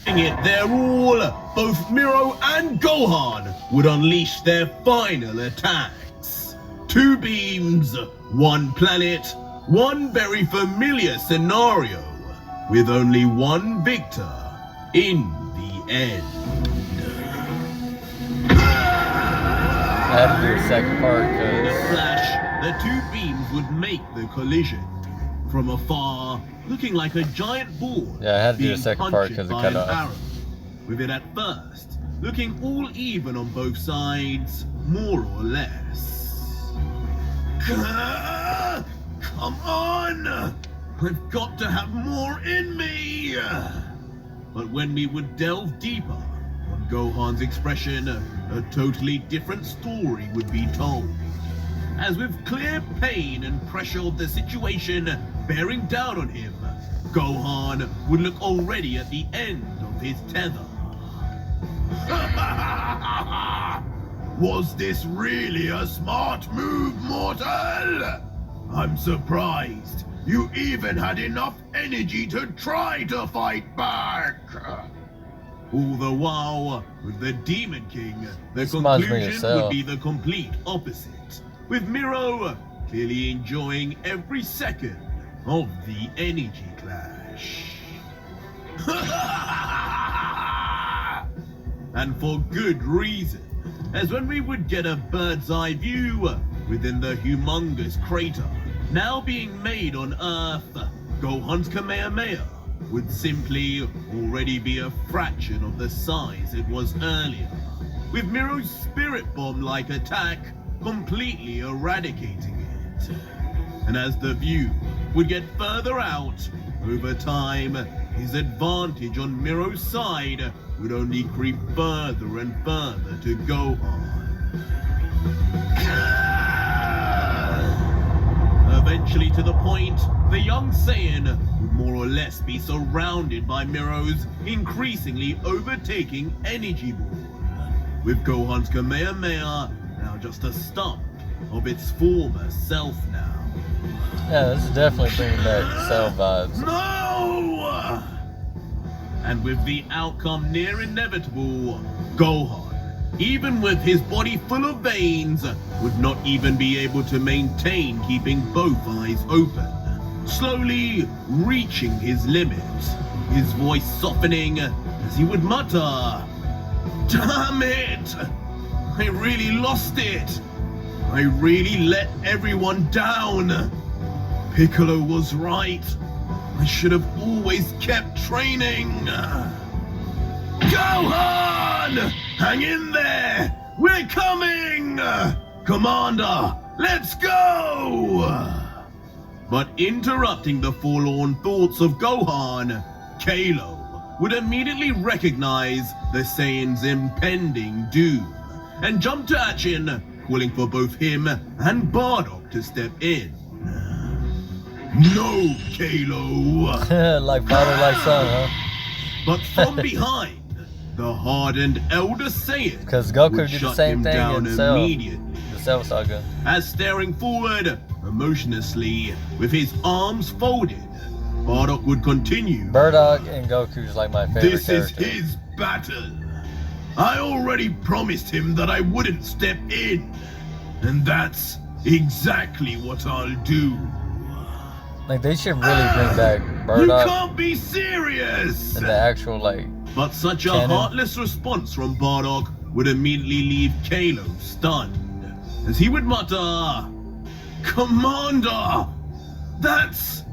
it their all, both Miro and Gohan would unleash their final attacks. 2 beams, 1 planet, one very familiar scenario, with only one victor in the end. I had to do a second part In a because flash, the 2 beams would make the collision. From afar, looking like a giant ball. yeah, I had to do a being second part punctured because it by cut an off. arrow, with it at first looking all even on both sides, more or less. Come on! I've got to have more in me! But when we would delve deeper on Gohan's expression, a totally different story would be told. As with clear pain and pressure of the situation bearing down on him, Gohan would look already at the end of his tether. Was this really a smart move, mortal? I'm surprised you even had enough energy to try to fight back. All the while, with the Demon King, the conclusion would be the complete opposite, with Miro clearly enjoying every second of the energy clash. And for good reason, as when we would get a bird's eye view within the humongous crater now being made on Earth, Gohan's Kamehameha would simply already be a fraction of the size it was earlier, with Miro's spirit bomb-like attack completely eradicating it. And as the view would get further out, over time, his advantage on Miro's side would only creep further and further to Gohan. Eventually to the point, the young Saiyan would more or less be surrounded by Miro's increasingly overtaking energy ball, with Gohan's Kamehameha now just a stump of its former self now. Yeah, this is definitely bringing back Cell vibes. No! And with the outcome near inevitable, Gohan, even with his body full of veins, would not even be able to maintain keeping both eyes open, slowly reaching his limit, his voice softening as he would mutter, "Damn it! I really lost it! I really let everyone down! Piccolo was right. I should have always kept training. Gohan! Hang in there! We're coming! Commander, let's go! But interrupting the forlorn thoughts of Gohan, Kalo would immediately recognize the Saiyan's impending doom and jump to action, calling for both him and Bardock to step in. No, Kalo! Like father, like son, huh? But from behind, the hardened Elder Saiyan Because Goku would did the shut same him thing down in Cell. immediately, The Cell Saga. as staring forward, emotionlessly, with his arms folded, Bardock would continue. Bardock and Goku's like my favorite This character. is his battle. I already promised him that I wouldn't step in, and that's exactly what I'll do. Like, they should really bring back You Bardock can't be serious! and the actual, like, But such a canon. heartless response from Bardock would immediately leave Kalo stunned, as he would mutter, "Commander, that's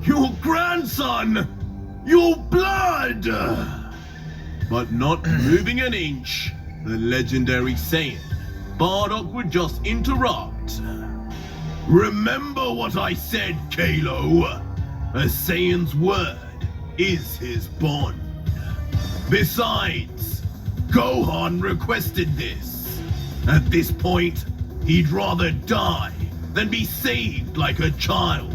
your grandson! Your blood!" But not moving an inch, the legendary Saiyan, Bardock would just interrupt. "Remember what I said, Kalo. A Saiyan's word is his bond. Besides, Gohan requested this. At this point, he'd rather die than be saved like a child.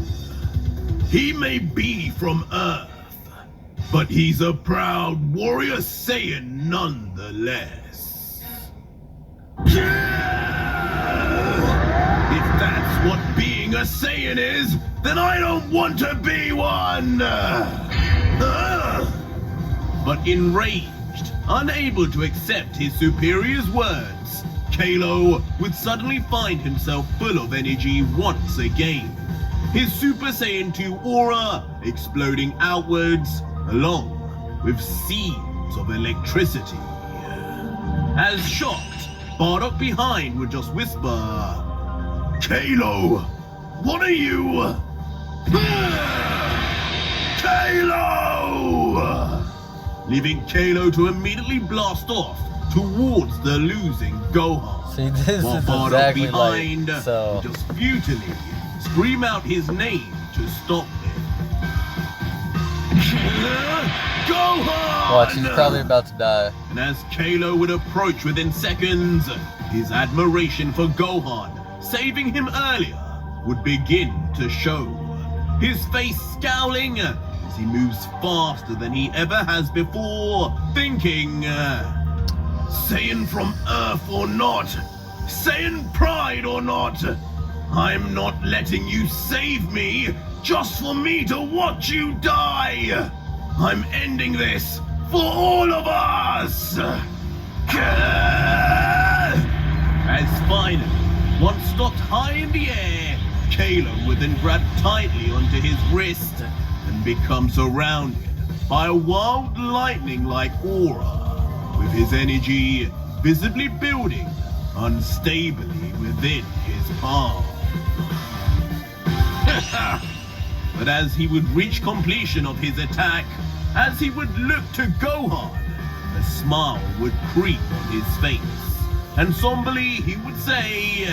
He may be from Earth, but he's a proud warrior Saiyan nonetheless." If that's what being a Saiyan is, then I don't want to be one! But enraged, unable to accept his superior's words, Kalo would suddenly find himself full of energy once again, his Super Saiyan 2 aura exploding outwards along with seams of electricity. As shocked, Bardock behind would just whisper, "Kalo, what are you? Kalo!" Leaving Kalo to immediately blast off towards the losing Gohan. See, this while is Bardock exactly behind like so. would just futilely scream out his name to stop him. Gohan! Watch, he's probably about to die. And as Kalo would approach within seconds, his admiration for Gohan, saving him earlier, would begin to show. His face scowling as he moves faster than he ever has before, thinking, Saiyan from Earth or not, Saiyan pride or not, I'm not letting you save me just for me to watch you die. I'm ending this for all of us. As finally, once stopped high in the air, Kalo would then grab tightly onto his wrist and become surrounded by a wild lightning-like aura, with his energy visibly building unstably within his palm. But as he would reach completion of his attack, as he would look to Gohan, a smile would creep on his face, and somberly he would say,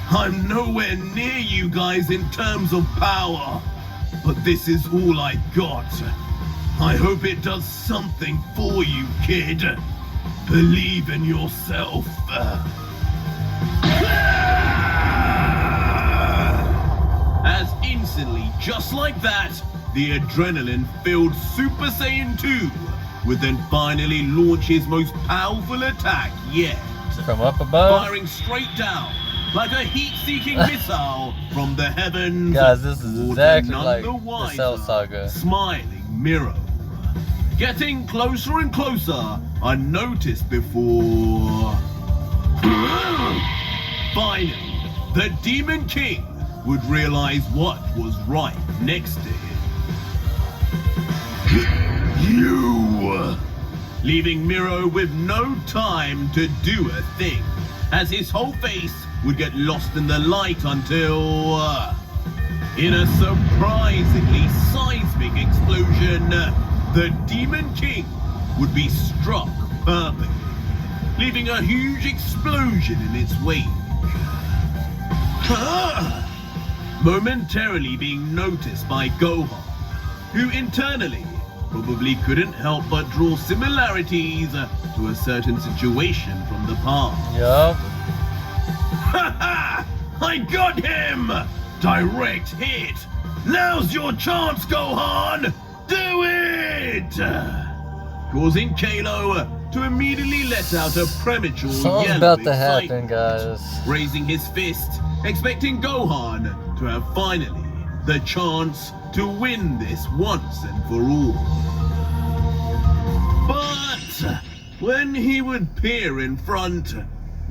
I'm nowhere near you guys in terms of power, but this is all I got. I hope it does something for you, kid. Believe in yourself. As instantly, just like that, the adrenaline-filled Super Saiyan 2 would then finally launch his most powerful attack yet. From up above? Firing straight down, like a heat-seeking missile from the heavens. Guys, this is towards exactly none like the the wiser, Cell Saga. smiling Miro. Getting closer and closer, unnoticed before. Finally, the Demon King would realize what was right next to him. You! Leaving Miro with no time to do a thing, as his whole face would get lost in the light until, in a surprisingly seismic explosion, the Demon King would be struck perfectly, leaving a huge explosion in its wake. Momentarily being noticed by Gohan, who internally probably couldn't help but draw similarities to a certain situation from the past. Yup. Ha ha! I got him! Direct hit! Now's your chance, Gohan! Do it! Causing Kalo to immediately let out a premature Something's yell about of to happen, excitement, guys. raising his fist, expecting Gohan to have finally the chance to win this once and for all. But when he would peer in front,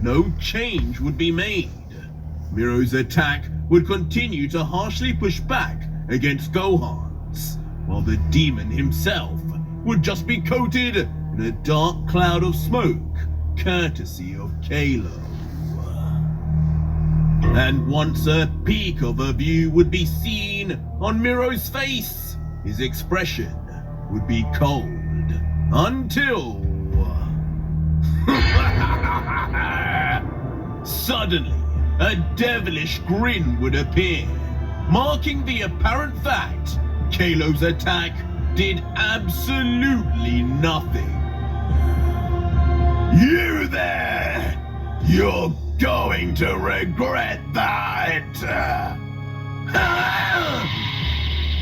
no change would be made. Miro's attack would continue to harshly push back against Gohan's, while the demon himself would just be coated in a dark cloud of smoke, courtesy of Kalo. And once a peek of a view would be seen on Miro's face, his expression would be cold until... Suddenly, a devilish grin would appear, marking the apparent fact Kalo's attack did absolutely nothing. You there! You're going to regret that!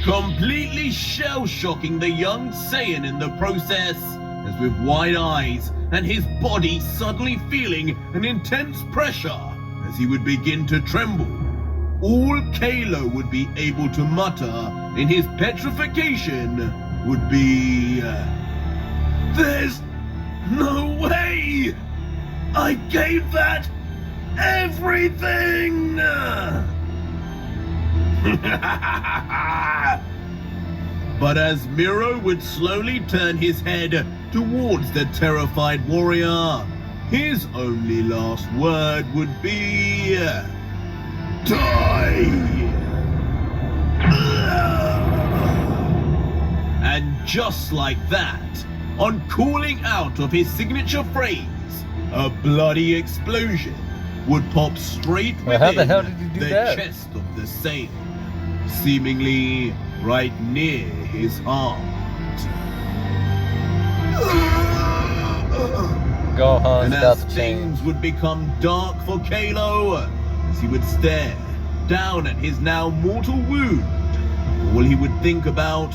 Completely shell-shocking the young Saiyan in the process, as with wide eyes and his body suddenly feeling an intense pressure as he would begin to tremble, all Kalo would be able to mutter in his petrification would be, There's no way! I gave that everything! But as Miro would slowly turn his head towards the terrified warrior, his only last word would be... Die! And just like that, on calling out of his signature phrase, a bloody explosion would pop straight Well, how the within hell did you do the that? chest of the Saiyan, seemingly right near his heart. Gohan's And about as to change. things would become dark for Kalo, as he would stare down at his now mortal wound, all he would think about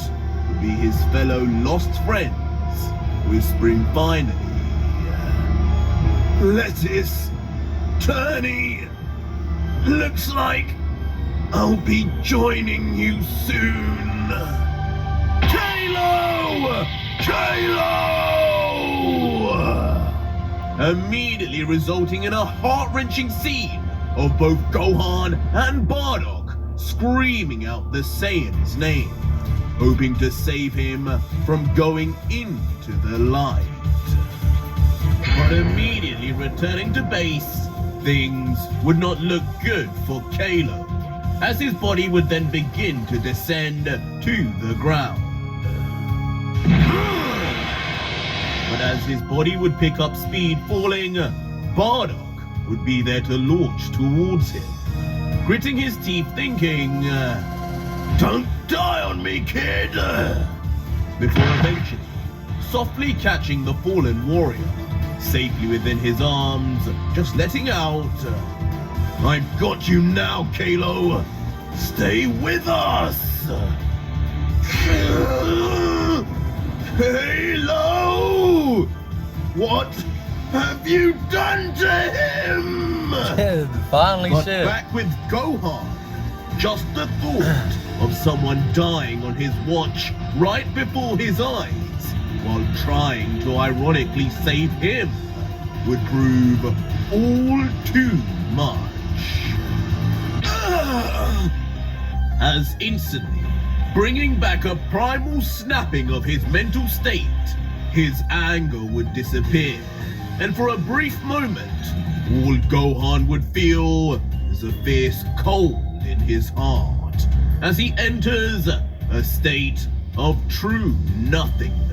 would be his fellow lost friends, whispering finally, Lettuce, Turney, looks like I'll be joining you soon. Kalo! Immediately resulting in a heart-wrenching scene of both Gohan and Bardock screaming out the Saiyan's name, hoping to save him from going into the light. But immediately returning to base, things would not look good for Kalo, as his body would then begin to descend to the ground. But as his body would pick up speed falling, Bardock would be there to launch towards him, gritting his teeth thinking, Don't die on me, kid! Before eventually softly catching the fallen warrior safely within his arms, just letting out, I've got you now, Kalo! Stay with us! Kalo! What have you done to him? Finally But shit. back with Gohan, just the thought of someone dying on his watch right before his eyes, while trying to ironically save him, would prove all too much. As instantly, bringing back a primal snapping of his mental state, his anger would disappear, and for a brief moment, all Gohan would feel is a fierce cold in his heart, as he enters a state of true nothingness.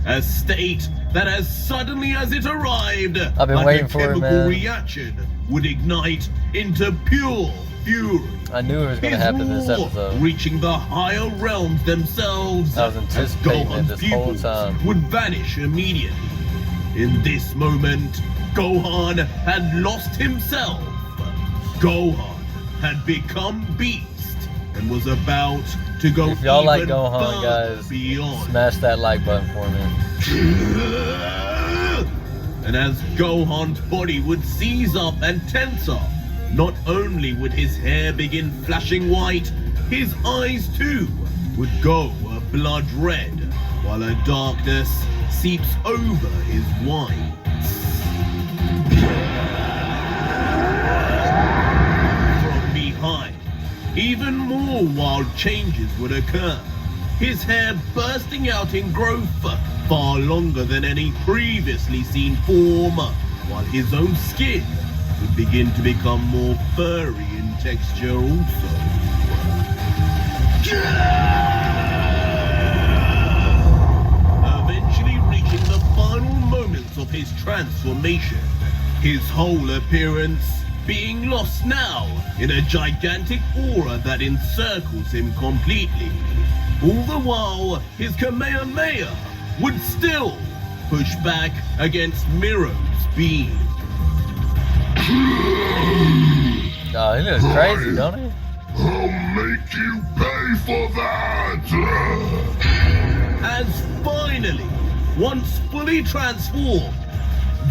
A state that as suddenly as it arrived, I've been like waiting a for it, chemical man. reaction would ignite into pure fury. I knew it was going to His happen this roar episode. reaching the higher realms themselves. I was as anticipating it Gohan's this whole pupils time. would vanish immediately. In this moment, Gohan had lost himself. Gohan had become Beast and was about to go If y'all like even Gohan, further guys, beyond. smash that like button for me. And as Gohan's body would seize up and tense up, not only would his hair begin flashing white, his eyes too would go a blood red, while a darkness seeps over his whites. From behind, even more wild changes would occur, his hair bursting out in growth far longer than any previously seen form, while his own skin would begin to become more furry in texture also. Eventually reaching the final moments of his transformation, his whole appearance being lost now in a gigantic aura that encircles him completely. All the while, his Kamehameha would still push back against Miro's beam. Oh, he looks crazy, don't he? I'll make you pay for that! As finally, once fully transformed,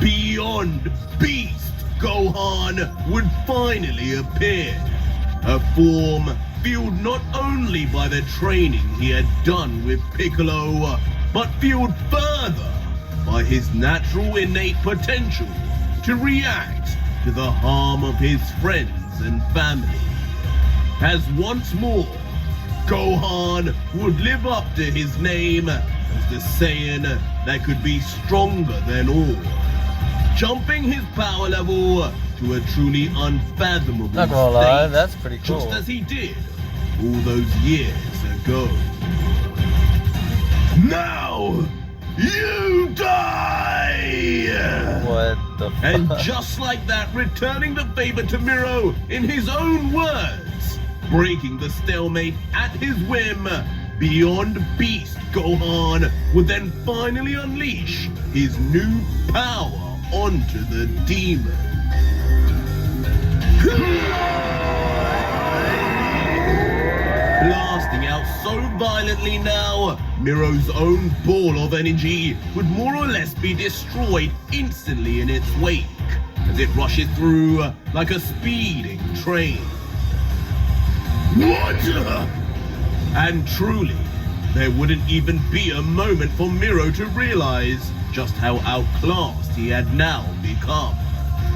beyond Beast Gohan would finally appear. A form fueled not only by the training he had done with Piccolo, but fueled further by his natural innate potential to react to the harm of his friends and family. As once more, Gohan would live up to his name as the Saiyan that could be stronger than all, jumping his power level to a truly unfathomable Not gonna lie, state, that's pretty cool. just as he did all those years ago. Now, you die! What the fuck? And just like that, returning the favor to Miro in his own words, breaking the stalemate at his whim, Beyond Beast Gohan would then finally unleash his new power onto the demon. Blasting out so violently now, Miro's own ball of energy would more or less be destroyed instantly in its wake, as it rushes through like a speeding train. What? And truly, there wouldn't even be a moment for Miro to realize just how outclassed he had now become,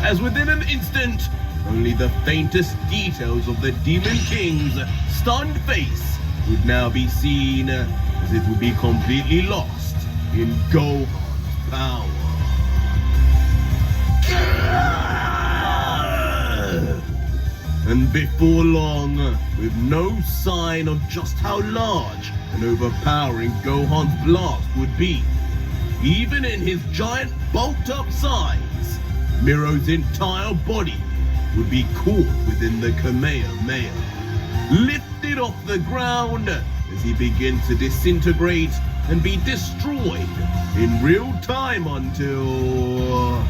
as within an instant, only the faintest details of the Demon King's stunned face would now be seen, as it would be completely lost in Gohan's power. And before long, with no sign of just how large and overpowering Gohan's blast would be, even in his giant bulked up size, Miro's entire body would be caught within the Kamehameha, lifted off the ground as he begins to disintegrate and be destroyed in real time until...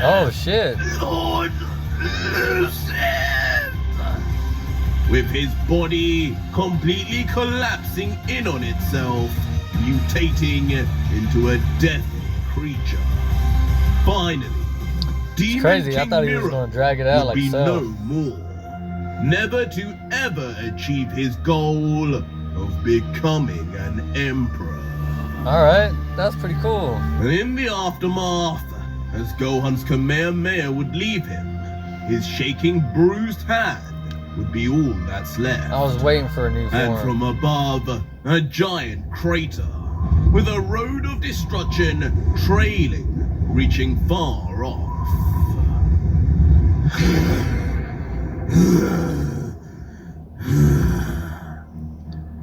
Oh shit. Lord Lucid! With his body completely collapsing in on itself, mutating into a deathly creature. Finally, Demon Crazy, I King thought he was Miro gonna drag it out would like be so. no more, never to ever achieve his goal of becoming an emperor. Alright, that's pretty cool. And in the aftermath, as Gohan's Kamehameha would leave him, his shaking, bruised hand would be all that's left. I was waiting for a new And form. from above, a giant crater, with a road of destruction trailing, reaching far off.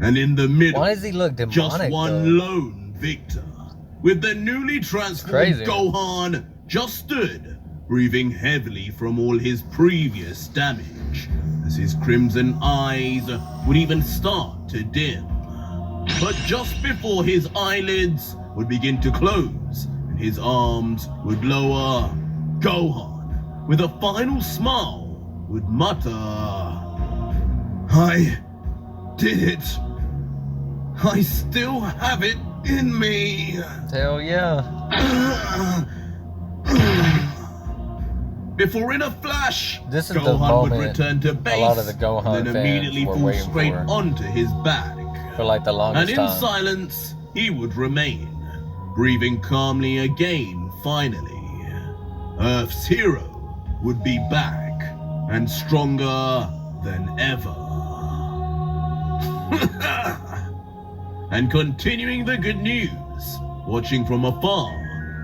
And in the middle, Why does he look demonic, just one though? lone victor, with the newly transformed Crazy. Gohan just stood, breathing heavily from all his previous damage, as his crimson eyes would even start to dim. But just before his eyelids would begin to close and his arms would lower, Gohan, with a final smile, would mutter, "I did it. I still have it in me." Hell yeah. Before in a flash, This is the Gohan would moment return to base, a lot of the Gohan and then fans immediately were fall waiting straight for. onto his back. For like the And longest in time. silence, he would remain, breathing calmly again finally. Earth's hero would be back, and stronger than ever. And continuing the good news, watching from afar,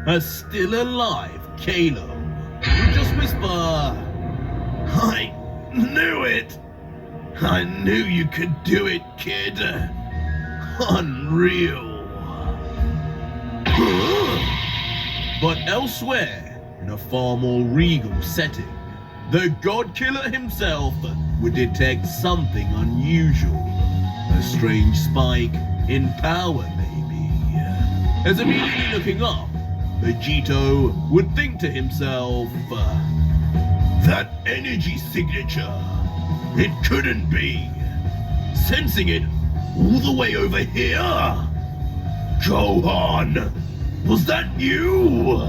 a still alive Kalo would just whisper, "I knew it! I knew you could do it, kid! Unreal!" But elsewhere, in a far more regal setting, the God Killer himself would detect something unusual. A strange spike in power, maybe. As immediately looking up, Vegito would think to himself, "That energy signature, it couldn't be. Sensing it all the way over here. Gohan, was that you?"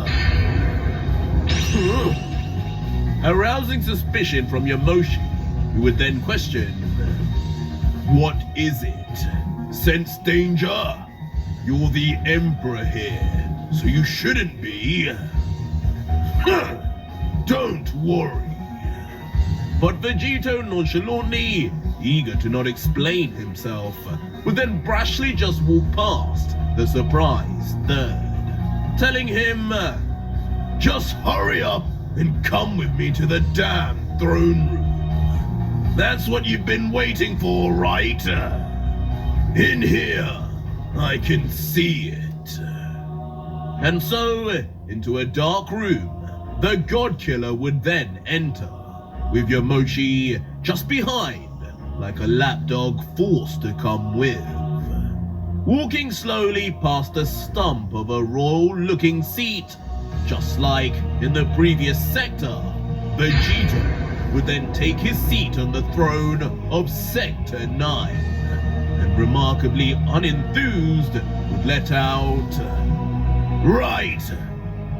Arousing suspicion from Yamoshi, who would then question, "What is it? Sense danger? You're the Emperor here, so you shouldn't be." "Don't worry." But Vegito nonchalantly, eager to not explain himself, would then brashly just walk past the surprised third, telling him, "Just hurry up and come with me to the damn throne room. That's what you've been waiting for, right? In here, I can see it." And so, into a dark room, the God Killer would then enter, with Yamoshi just behind, like a lapdog forced to come with. Walking slowly past the stump of a royal-looking seat, just like in the previous sector, Vegito would then take his seat on the throne of Sector 9, and remarkably unenthused would let out, "Right,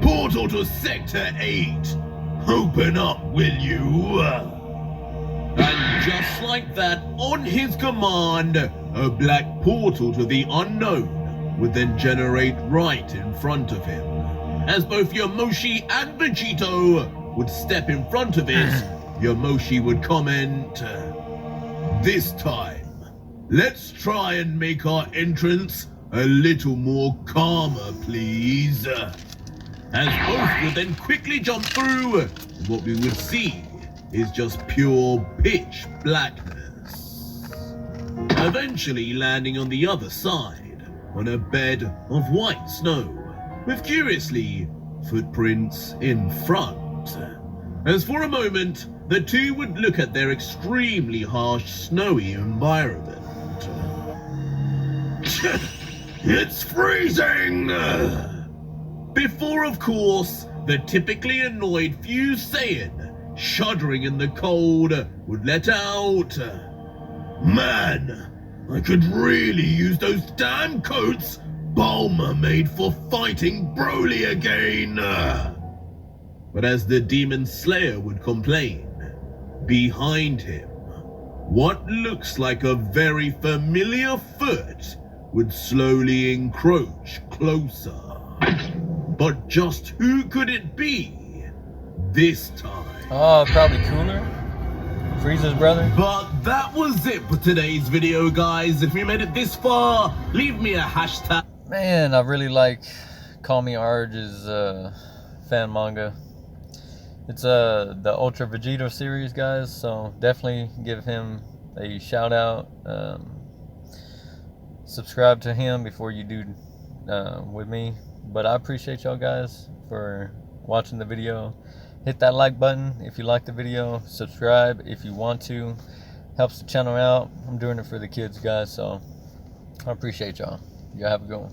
portal to Sector 8. Open up, will you?" And just like that, on his command, a black portal to the unknown would then generate right in front of him. As both Yamoshi and Vegito would step in front of it, Yamoshi would comment, "This time, let's try and make our entrance a little more calmer, please." As both would then quickly jump through, and what we would see is just pure pitch blackness. Eventually landing on the other side, on a bed of white snow, with curiously footprints in front. As for a moment, the two would look at their extremely harsh snowy environment. "It's freezing!" Before, of course, the typically annoyed Fuse Saiyan, shuddering in the cold, would let out, "Man, I could really use those damn coats Bulma made for fighting Broly again." But as the Demon Slayer would complain, behind him, what looks like a very familiar foot would slowly encroach closer. But just who could it be this time? Oh, probably Cooler. Frieza's brother. But that was it for today's video, guys. If you made it this far, leave me a hashtag. Man, I really like Call Me Arge's fan manga. It's the Ultra Vegito series, guys, so definitely give him a shout out. Subscribe to him before you do with me. But I appreciate y'all guys for watching the video. Hit that like button if you like the video. Subscribe if you want to. Helps the channel out. I'm doing it for the kids, guys, so I appreciate y'all. Y'all have a good one.